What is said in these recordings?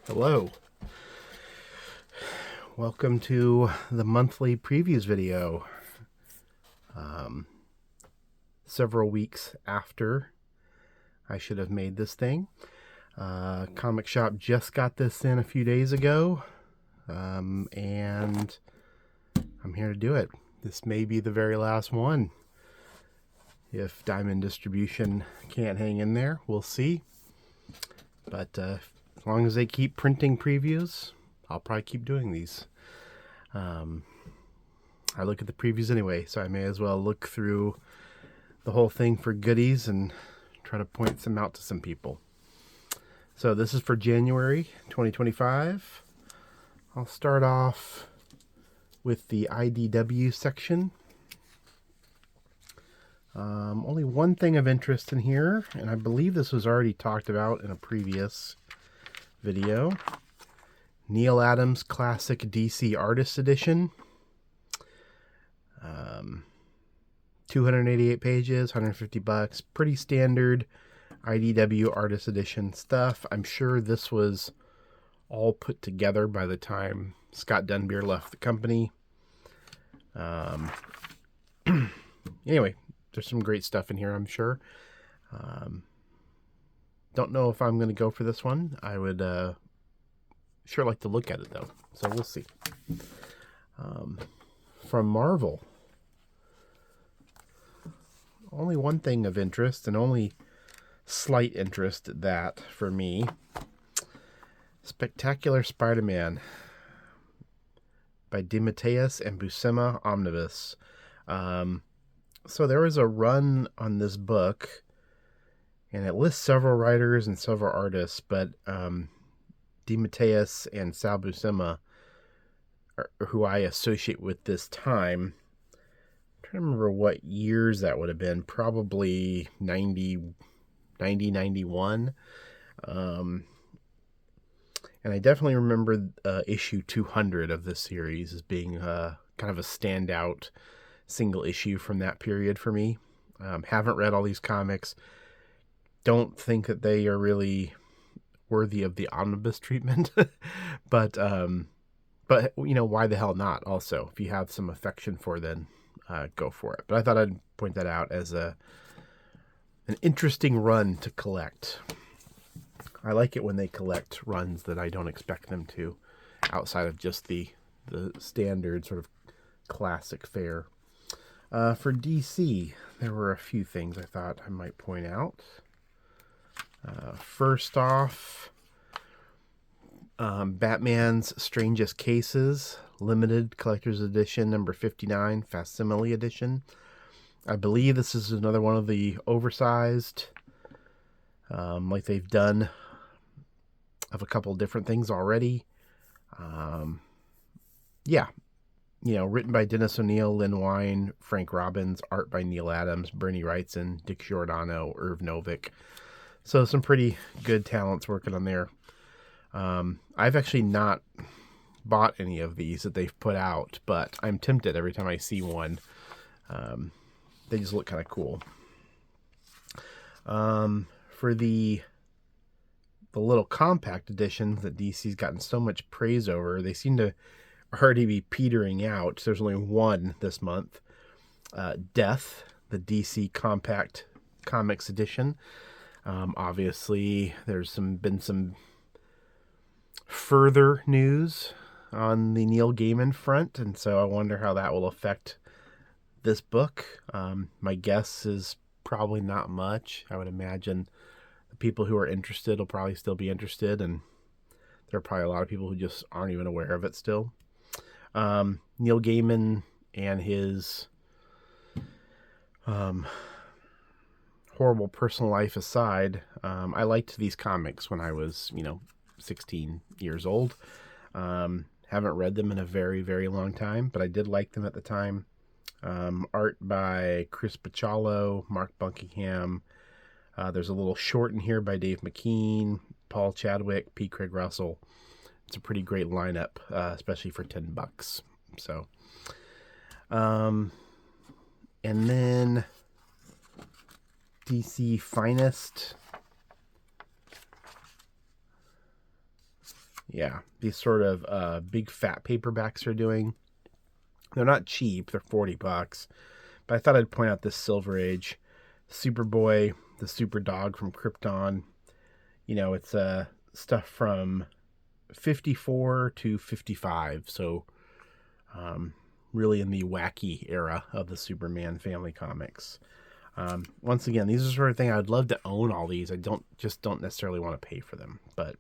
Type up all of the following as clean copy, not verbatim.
Hello. Welcome to the monthly previews video. Several weeks after I should have made this thing. Comic Shop just got this in a few days ago, and I'm here to do it. This may be the very last one. If Diamond Distribution can't hang in there, we'll see. But as long as they keep printing previews, I'll probably keep doing these. I look at the previews anyway, so I may as well look through the whole thing for goodies and try to point some out to some people. So this is for January 2025. I'll start off with the IDW section. Only one thing of interest in here, and I believe this was already talked about in a previous video. Neal Adams Classic DC Artist Edition. 288 pages, $150. Pretty standard IDW Artist Edition stuff. I'm sure this was all put together by the time Scott Dunbier left the company. Anyway, there's some great stuff in here, I'm sure. Don't know if I'm going to go for this one. I would sure like to look at it, though. So we'll see. From Marvel. Only one thing of interest, and only slight interest at that for me. Spectacular Spider-Man by DeMatteis and Buscema Omnibus. So there was a run on this book, and it lists several writers and several artists, but DeMatteis and Sal Buscema, who I associate with this time. I'm trying to remember what years that would have been. Probably 90, 91. And I definitely remember issue 200 of this series as being kind of a standout single issue from that period for me. Haven't read all these comics. Don't think that they are really worthy of the omnibus treatment. But you know, why the hell not? Also, if you have some affection for them, go for it. But I thought I'd point that out as an interesting run to collect. I like it when they collect runs that I don't expect them to, outside of just the standard sort of classic fare. For DC, there were a few things I thought I might point out. First off, Batman's Strangest Cases, limited collector's edition, number 59, facsimile edition. I believe this is another one of the oversized, like they've done of a couple different things already. Yeah, you know, written by Dennis O'Neil, Lynn Wein, Frank Robbins, art by Neal Adams, Bernie Wrightson, Dick Giordano, Irv Novick. So some pretty good talents working on there. I've actually not bought any of these that they've put out, but I'm tempted every time I see one. They just look kind of cool. For the little compact editions that DC's gotten so much praise over, they seem to already be petering out. There's only one this month. Death, the DC Compact Comics edition. Obviously, there's been some further news on the Neil Gaiman front, and so I wonder how that will affect this book. My guess is probably not much. I would imagine the people who are interested will probably still be interested, and there are probably a lot of people who just aren't even aware of it still. Neil Gaiman and his horrible personal life aside, I liked these comics when I was, 16 years old. Haven't read them in a very, very long time, but I did like them at the time. Art by Chris Bachalo, Mark Buckingham. There's a little short in here by Dave McKean, Paul Chadwick, P. Craig Russell. It's a pretty great lineup, especially for $10. So, and then DC Finest. Yeah, these sort of big fat paperbacks are doing. They're not cheap. They're $40. But I thought I'd point out this Silver Age Superboy, the Super Dog from Krypton. You know, it's stuff from 54 to 55. So really in the wacky era of the Superman family comics. Once again, these are the sort of thing I'd love to own all these. I don't necessarily want to pay for them, but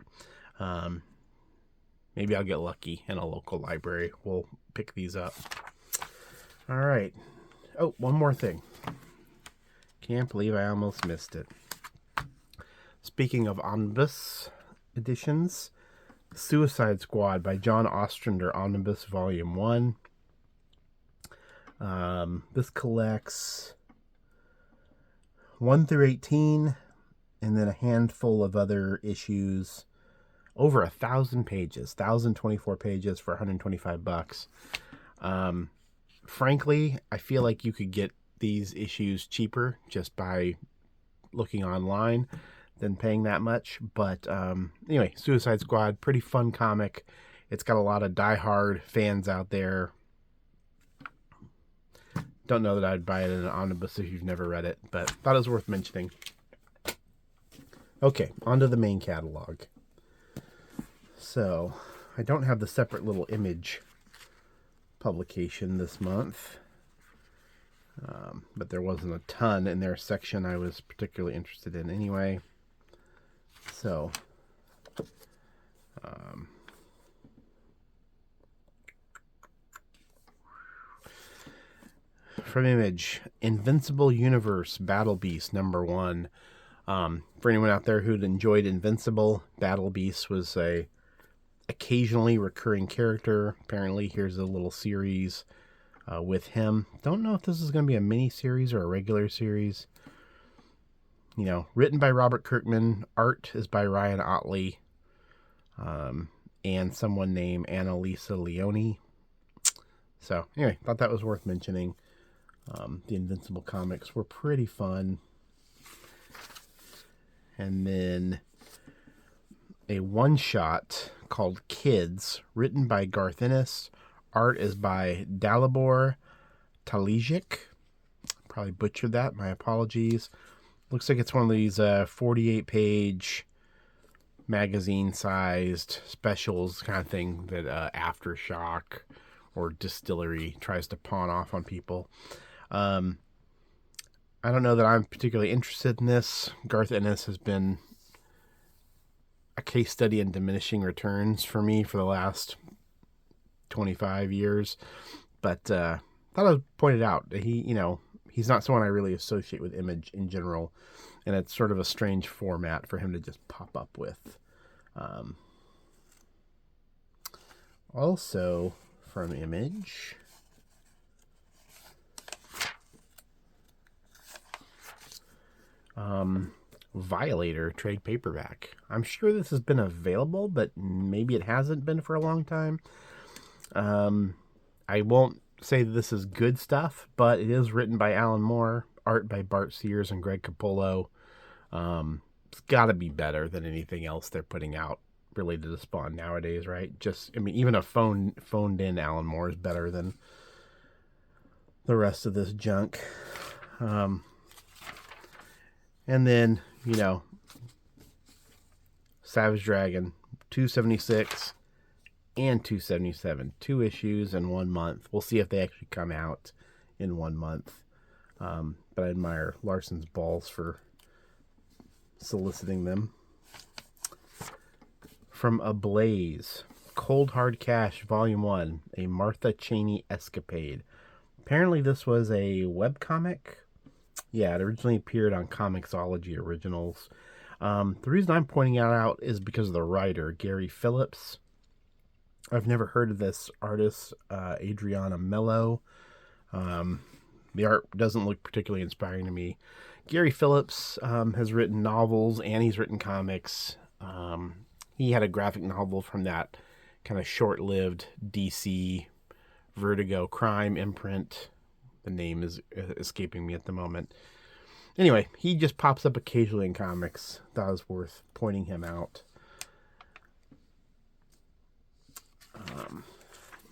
maybe I'll get lucky and a local library will pick these up. All right. Oh, one more thing. Can't believe I almost missed it. Speaking of omnibus editions, Suicide Squad by John Ostrander, Omnibus Volume 1. This collects 1 through 18, and then a handful of other issues. Over 1,000 pages, 1,024 pages for $125. Frankly, I feel like you could get these issues cheaper just by looking online than paying that much. But anyway, Suicide Squad, pretty fun comic. It's got a lot of diehard fans out there. Don't know that I'd buy it in an omnibus if you've never read it, but thought it was worth mentioning. Okay, on to the main catalog. So, I don't have the separate little Image publication this month, but there wasn't a ton in their section I was particularly interested in anyway. So, from Image, Invincible Universe Battle Beast #1. For anyone out there who'd enjoyed Invincible, Battle Beast was a occasionally recurring character. Apparently, here's a little series with him. Don't know if this is going to be a mini series or a regular series. You know, written by Robert Kirkman, art is by Ryan Ottley, and someone named Annalisa Leone. So, anyway, thought that was worth mentioning. The Invincible comics were pretty fun. And then a one-shot called Kids, written by Garth Ennis. Art is by Dalibor Talijic. Probably butchered that. My apologies. Looks like it's one of these 48-page magazine-sized specials kind of thing that Aftershock or Distillery tries to pawn off on people. I don't know that I'm particularly interested in this. Garth Ennis has been a case study in diminishing returns for me for the last 25 years. But thought I would point it out. He's not someone I really associate with Image in general. And it's sort of a strange format for him to just pop up with. Also from Image, Violator trade paperback. I'm sure this has been available, but maybe it hasn't been for a long time. I won't say that this is good stuff, but it is written by Alan Moore, art by Bart Sears and Greg Capullo. It's got to be better than anything else they're putting out related to Spawn nowadays, right? Even a phoned in Alan Moore is better than the rest of this junk. And then, Savage Dragon, 276 and 277. 2 issues in 1 month. We'll see if they actually come out in 1 month. But I admire Larson's balls for soliciting them. From Ablaze, Cold Hard Cash, Volume 1, a Martha Cheney escapade. Apparently this was a webcomic. Yeah, it originally appeared on Comixology Originals. The reason I'm pointing it out is because of the writer, Gary Phillips. I've never heard of this artist, Adriana Mello. The art doesn't look particularly inspiring to me. Gary Phillips has written novels and he's written comics. He had a graphic novel from that kind of short-lived DC Vertigo crime imprint. The name is escaping me at the moment. Anyway, he just pops up occasionally in comics. That was worth pointing him out.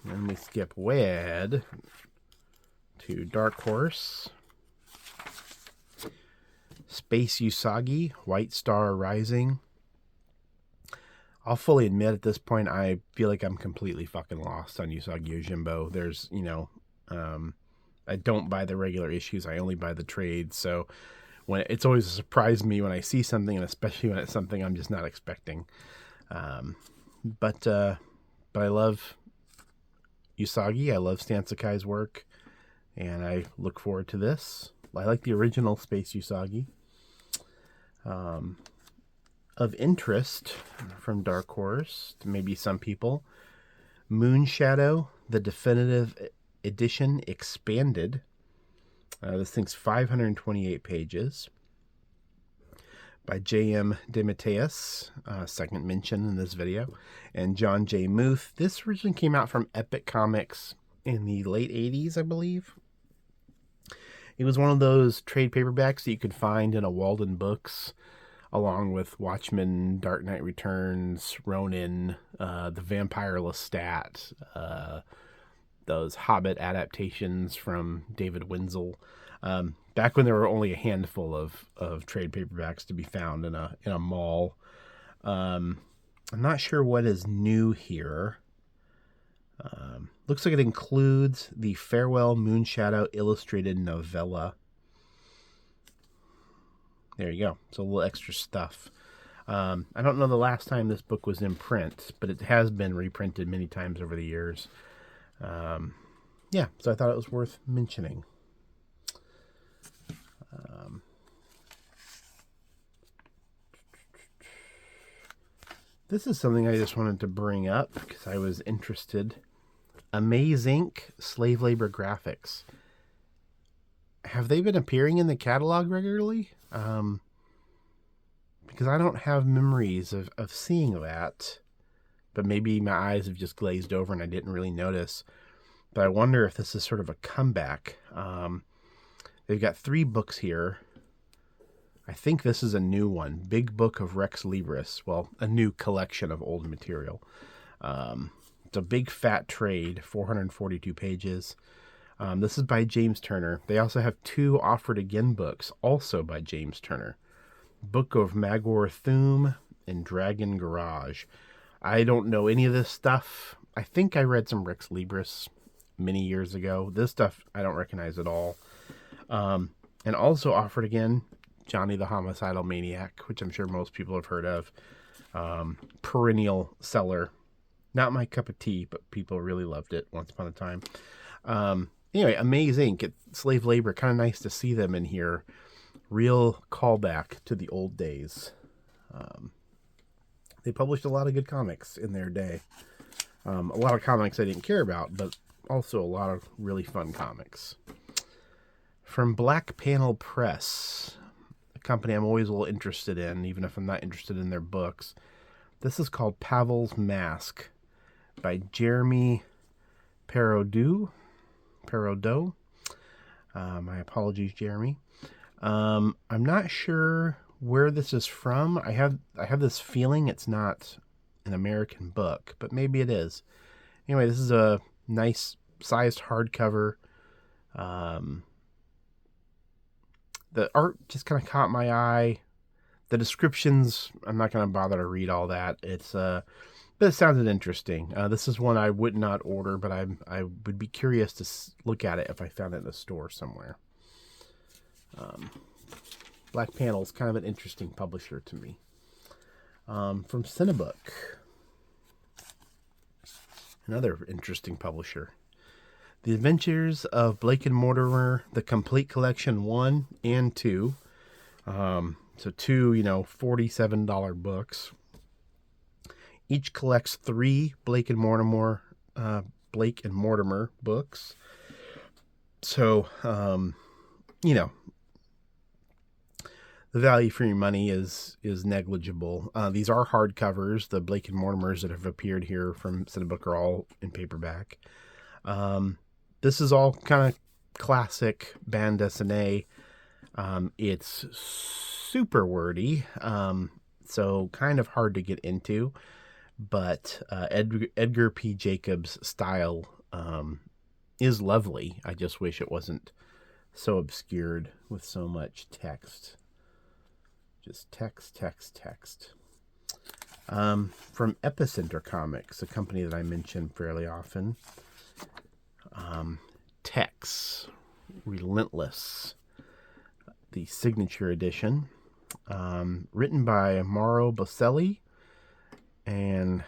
Then we skip way ahead to Dark Horse. Space Usagi, White Star Rising. I'll fully admit at this point, I feel like I'm completely fucking lost on Usagi Yojimbo. There's, I don't buy the regular issues. I only buy the trades. So it's always a surprise to me when I see something, and especially when it's something I'm just not expecting. But I love Usagi. I love Stan Sakai's work, and I look forward to this. I like the original Space Usagi. Of interest from Dark Horse to maybe some people, Moonshadow, the definitive edition expanded. This thing's 528 pages by J.M. DeMatteis, second mention in this video, and John J. Muth. This originally came out from Epic Comics in the late 80s, I believe. It was one of those trade paperbacks that you could find in a Walden Books, along with Watchmen, Dark Knight Returns, Ronin, the Vampire Lestat, those Hobbit adaptations from David Wenzel. Back when there were only a handful of trade paperbacks to be found in a mall. I'm not sure what is new here. Looks like it includes the Farewell Moonshadow illustrated novella. There you go. So a little extra stuff. I don't know the last time this book was in print, but it has been reprinted many times over the years. Yeah, so I thought it was worth mentioning. This is something I just wanted to bring up because I was interested. Amaze Inc. Slave Labor Graphics. Have they been appearing in the catalog regularly? Because I don't have memories of seeing that, but maybe my eyes have just glazed over and I didn't really notice. But I wonder if this is sort of a comeback. They've got 3 books here. I think this is a new one. Big Book of Rex Libris. Well, a new collection of old material. It's a big fat trade, 442 pages. This is by James Turner. They also have 2 Offered Again books, also by James Turner. Book of Magor Thum and Dragon Garage. I don't know any of this stuff. I think I read some Rex Libris many years ago. This stuff I don't recognize at all. And also Offered Again, Johnny the Homicidal Maniac, which I'm sure most people have heard of. Perennial seller. Not my cup of tea, but people really loved it once upon a time. Anyway, Amaze Inc. Slave labor, kind of nice to see them in here. Real callback to the old days. They published a lot of good comics in their day. A lot of comics I didn't care about, but also a lot of really fun comics. From Black Panel Press, a company I'm always a little interested in, even if I'm not interested in their books. This is called Pavel's Mask by Jeremy Perraudot. My apologies, Jeremy. I'm not sure where this is from. I have this feeling it's not an American book, but maybe it is. Anyway, this is a nice sized hardcover. The art just kind of caught my eye. The descriptions, I'm not going to bother to read all that. But it sounded interesting. This is one I would not order, but I would be curious to look at it if I found it in a store somewhere. Black Panel is kind of an interesting publisher to me. From Cinebook, another interesting publisher. The Adventures of Blake and Mortimer, the Complete Collection 1 and 2. So 2, $47 books. Each collects 3 Blake and Mortimer books. So, the value for your money is negligible. These are hardcovers. The Blake and Mortimers that have appeared here from Cinebook are all in paperback. This is all kind of classic bande dessinée. It's super wordy, so kind of hard to get into. but Edgar P. Jacobs' style is lovely. I just wish it wasn't so obscured with so much text. Just text, text, text. From Epicenter Comics, a company that I mention fairly often. Tex, Relentless, the signature edition. Written by Mauro Boselli, and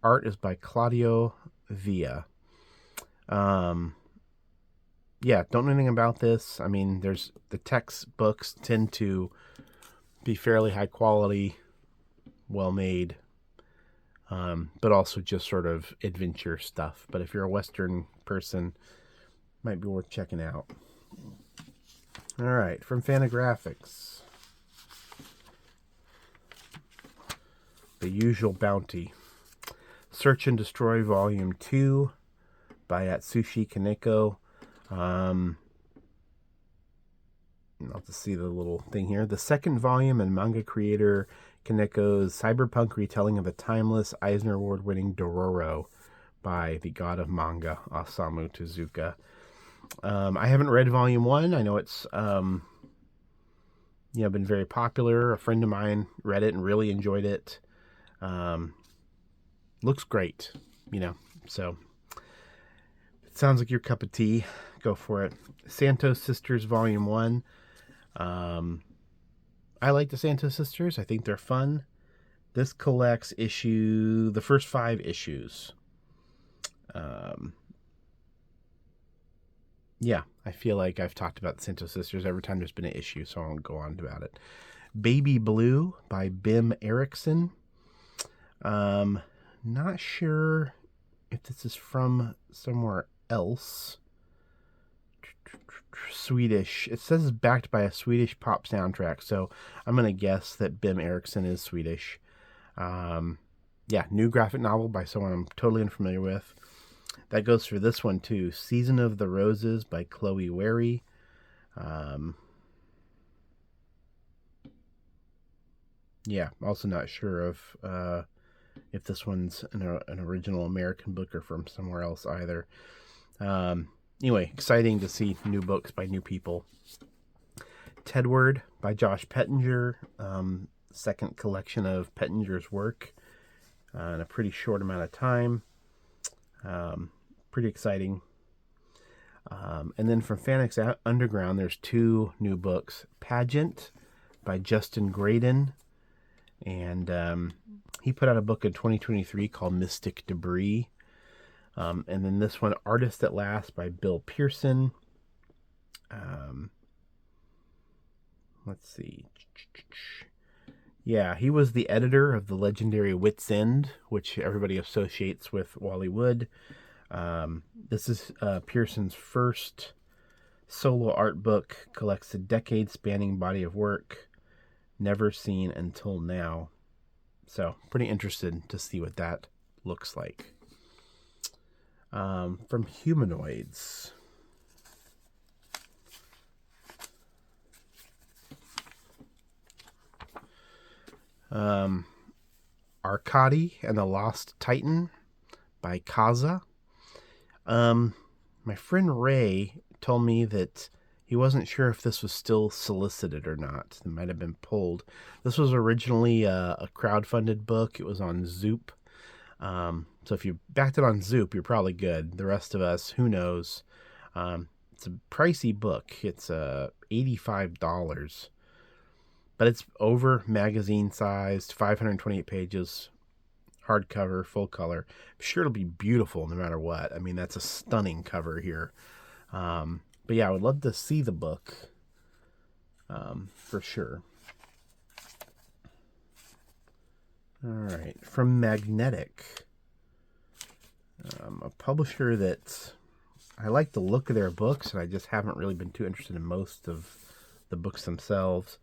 art is by Claudio Villa. Don't know anything about this. I mean, the textbooks tend to be fairly high quality, well made, but also just sort of adventure stuff. But if you're a Western person, might be worth checking out. All right, from Fantagraphics, The Usual Bounty, Search and Destroy Volume 2 by Atsushi Kaneko. I'll just see the little thing here. The second volume in manga creator Kaneko's cyberpunk retelling of the timeless Eisner Award-winning Dororo by the god of manga, Osamu Tezuka. I haven't read Volume 1. I know it's been very popular. A friend of mine read it and really enjoyed it. Looks great, so it sounds like your cup of tea. Go for it. Santos Sisters Volume 1. I like the Santos Sisters. I think they're fun. This collects the first 5 issues. I feel like I've talked about the Santos Sisters every time there's been an issue, so I won't go on about it. Baby Blue by Bim Erickson. Not sure if this is from somewhere else. Swedish. It says it's backed by a Swedish pop soundtrack, so I'm going to guess that Bim Erickson is Swedish. New graphic novel by someone I'm totally unfamiliar with. That goes for this one too. Season of the Roses by Chloe Wary. Also not sure of if this one's an original American book or from somewhere else either. Anyway, exciting to see new books by new people. Tedward by Josh Pettinger. Second collection of Pettinger's work in a pretty short amount of time. Pretty exciting. And then from Fanix Underground, there's 2 new books. Pageant by Justin Graydon. And he put out a book in 2023 called Mystic Debris. And then this one, Artist at Last by Bill Pearson. Let's see. He was the editor of the legendary Wit's End, which everybody associates with Wally Wood. This is Pearson's first solo art book, collects a decade-spanning body of work, never seen until now. So, pretty interested to see what that looks like. From Humanoids. Arkady and the Lost Titan by Kaza. My friend Ray told me that he wasn't sure if this was still solicited or not. It might have been pulled. This was originally a crowdfunded book. It was on Zoop. So if you backed it on Zoop, you're probably good. The rest of us, who knows? It's a pricey book. It's $85. But it's over magazine sized, 528 pages, hardcover, full color. I'm sure it'll be beautiful no matter what. I mean, that's a stunning cover here. But I would love to see the book for sure. All right, from Magnetic, a publisher that I like the look of their books, and I just haven't really been too interested in most of the books themselves.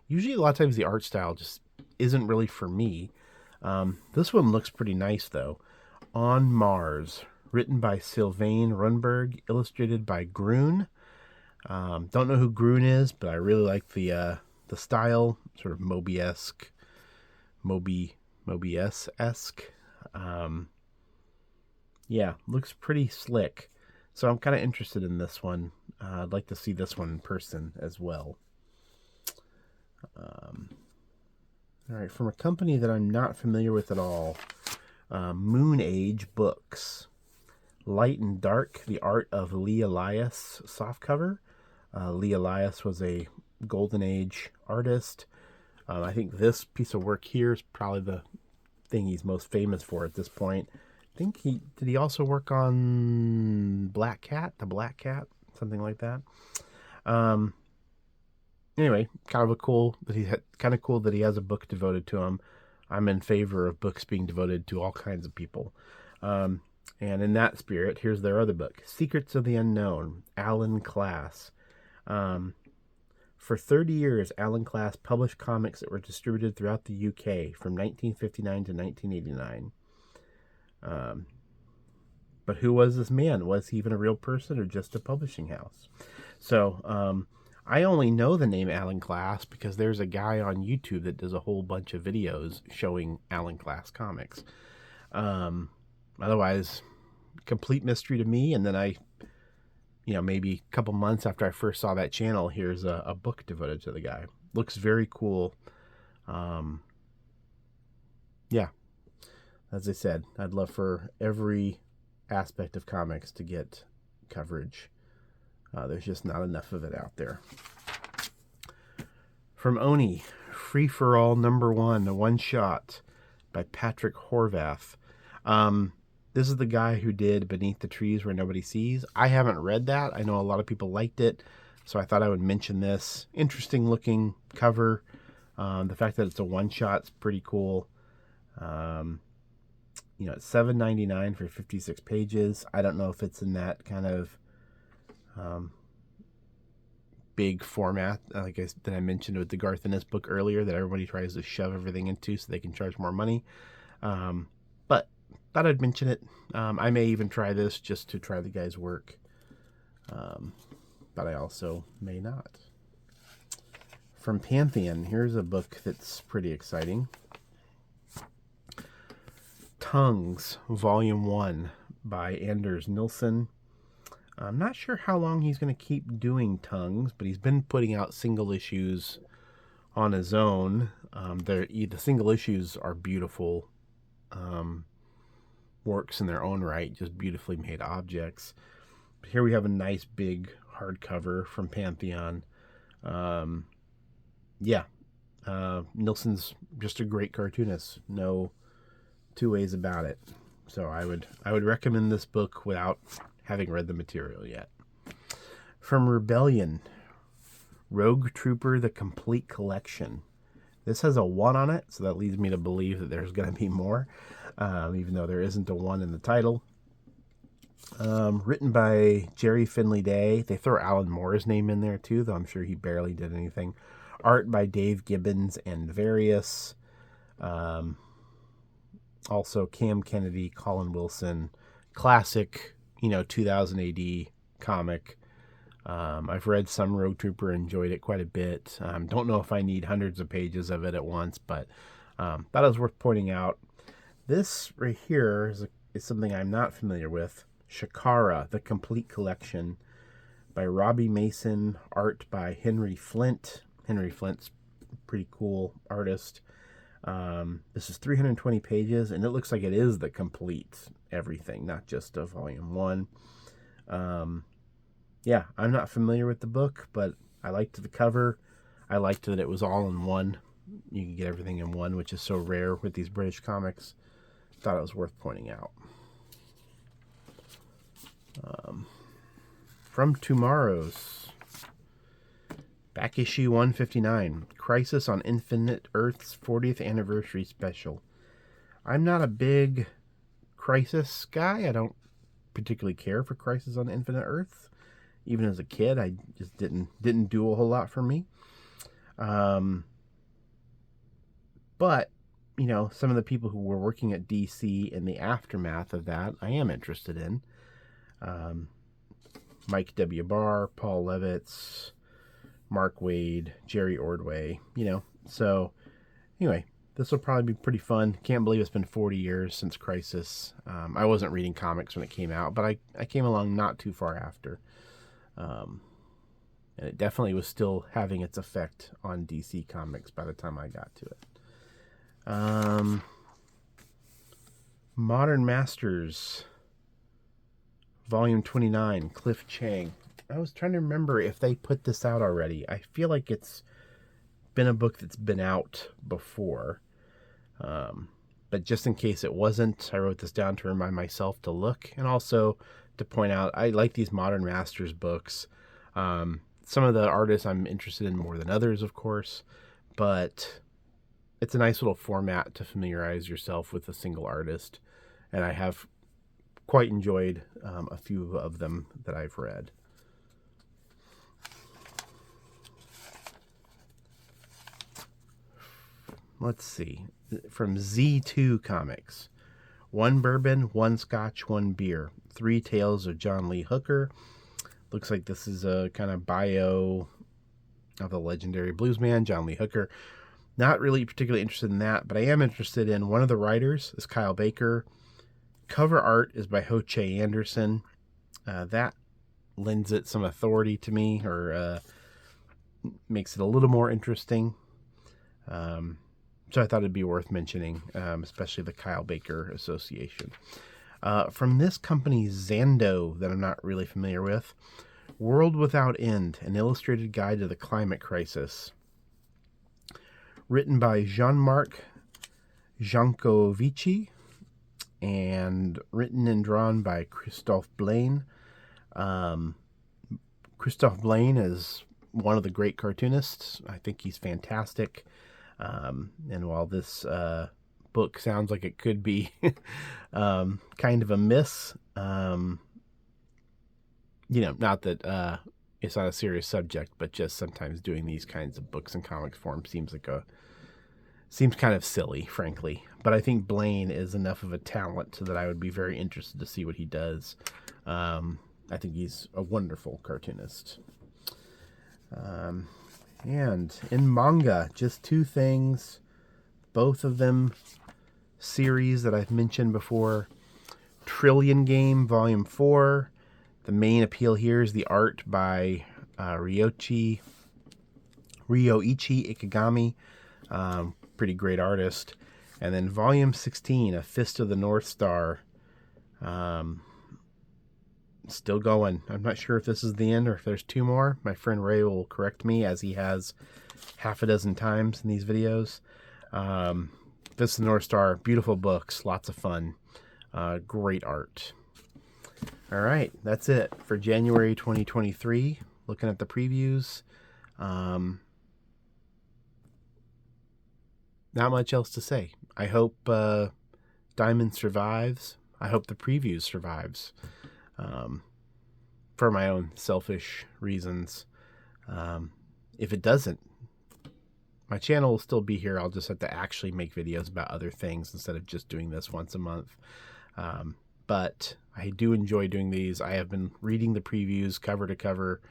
Usually, a lot of times, the art style just isn't really for me. This one looks pretty nice, though. On Mars, written by Sylvain Runberg, illustrated by Grun. Don't know who Grun is, but I really like the style, sort of Mobius-esque. Yeah, looks pretty slick. So I'm kind of interested in this one. I'd like to see this one in person as well. All right, from a company that I'm not familiar with at all, Moon Age Books. Light and Dark, The Art of Lee Elias softcover. Lee Elias was a Golden Age artist. I think this piece of work here is probably the thing he's most famous for at this point. I think did he also work on Black Cat, The Black Cat, something like that. Anyway, kind of cool that he has a book devoted to him. I'm in favor of books being devoted to all kinds of people. And in that spirit, here's their other book, Secrets of the Unknown, Alan Class. For 30 years, Alan Class published comics that were distributed throughout the UK from 1959 to 1989. But who was this man? Was he even a real person or just a publishing house? So I only know the name Alan Class because there's a guy on YouTube that does a whole bunch of videos showing Alan Class comics. Otherwise, complete mystery to me. And then maybe a couple months after I first saw that channel, here's a book devoted to the guy. Looks very cool. Yeah, as I said, I'd love for every aspect of comics to get coverage. There's just not enough of it out there. From Oni, Free for All #1, a one-shot by Patrick Horvath. This is the guy who did Beneath the Trees Where Nobody Sees. I haven't read that. I know a lot of people liked it, so I thought I would mention this. Interesting looking cover. The fact that it's a one-shot is pretty cool. It's $7.99 for 56 pages. I don't know if it's in that kind of big format, like that I mentioned with the Garth Ennis book earlier, that everybody tries to shove everything into so they can charge more money. But thought I'd mention it. I may even try this just to try the guy's work. But I also may not. From Pantheon, here's a book that's pretty exciting. Tongues, Volume 1 by Anders Nilsson. I'm not sure how long he's going to keep doing Tongues, but he's been putting out single issues on his own. The single issues are beautiful works in their own right, just beautifully made objects. But here we have a nice big hardcover from Pantheon. Nilsson's just a great cartoonist. No two ways about it. So I would recommend this book without having read the material yet. From Rebellion, Rogue Trooper, The Complete Collection. This has a 1 on it, so that leads me to believe that there's going to be more, even though there isn't a 1 in the title. Written by Jerry Finley Day. They throw Alan Moore's name in there too, though I'm sure he barely did anything. Art by Dave Gibbons and Various. Also Cam Kennedy, Colin Wilson. Classic, 2000 AD comic. I've read some Rogue Trooper, enjoyed it quite a bit. Don't know if I need hundreds of pages of it at once, but thought it was worth pointing out. This right here is something I'm not familiar with. Shakara, The Complete Collection by Robbie Mason, art by Henry Flint. Henry Flint's a pretty cool artist. This is 320 pages, and it looks like it is the complete everything, not just a volume 1. I'm not familiar with the book, but I liked the cover. I liked that it was all in one. You can get everything in one, which is so rare with these British comics. Thought it was worth pointing out. From Tomorrow's, back issue 159, Crisis on Infinite Earth's 40th Anniversary Special. I'm not a big Crisis guy. I don't particularly care for Crisis on Infinite Earth. Even as a kid, I just didn't do a whole lot for me. But, some of the people who were working at DC in the aftermath of that, I am interested in. Mike W. Barr, Paul Levitz, Mark Waid, Jerry Ordway, So, anyway, This will probably be pretty fun. Can't believe it's been 40 years since Crisis. I wasn't reading comics when it came out, but I came along not too far after. And it definitely was still having its effect on DC Comics by the time I got to it. Modern Masters, Volume 29, Cliff Chang. I was trying to remember if they put this out already. I feel like it's been a book that's been out before. But just in case it wasn't, I wrote this down to remind myself to look, and also to point out I like these Modern Masters books. Some of the artists I'm interested in more than others, of course, but it's a nice little format to familiarize yourself with a single artist, and I have quite enjoyed a few of them that I've read. Let's see. From Z2 Comics. 1 bourbon, 1 scotch, 1 beer. 3 tales of John Lee Hooker. Looks like this is a kind of bio of the legendary bluesman, John Lee Hooker. Not really particularly interested in that, but I am interested in one of the writers is Kyle Baker. Cover art is by Ho Che Anderson. That lends it some authority to me, or makes it a little more interesting. So I thought it'd be worth mentioning, especially the Kyle Baker Association. From this company, Zando, that I'm not really familiar with, World Without End, an illustrated guide to the climate crisis. Written by Jean-Marc Jancovici and written and drawn by Christophe Blaine. Christophe Blaine is one of the great cartoonists. I think he's fantastic. And while this book sounds like it could be kind of a miss, not that it's not a serious subject, but just sometimes doing these kinds of books in comics form seems kind of silly, frankly. But I think Blaine is enough of a talent so that I would be very interested to see what he does. I think he's a wonderful cartoonist. And in manga, just 2 things, both of them series that I've mentioned before. Trillion Game, Volume 4. The main appeal here is the art by Ryoichi Ikegami. Pretty great artist. And then Volume 16, A Fist of the North Star. Still going. I'm not sure if this is the end or if there's 2 more. My friend Ray will correct me, as he has half a dozen times in these videos. Fist of the North Star, beautiful books, lots of fun, great art. All right, that's it for January 2023. Looking at the previews. Not much else to say. I hope Diamond survives. I hope the previews survives. For my own selfish reasons. If it doesn't, my channel will still be here. I'll just have to actually make videos about other things instead of just doing this once a month. But I do enjoy doing these. I have been reading the previews cover to cover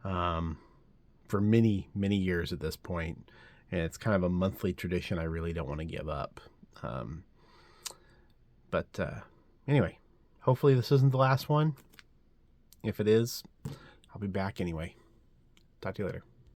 for many, many years at this point. And it's kind of a monthly tradition I really don't want to give up. Anyway, hopefully this isn't the last one. If it is, I'll be back anyway. Talk to you later.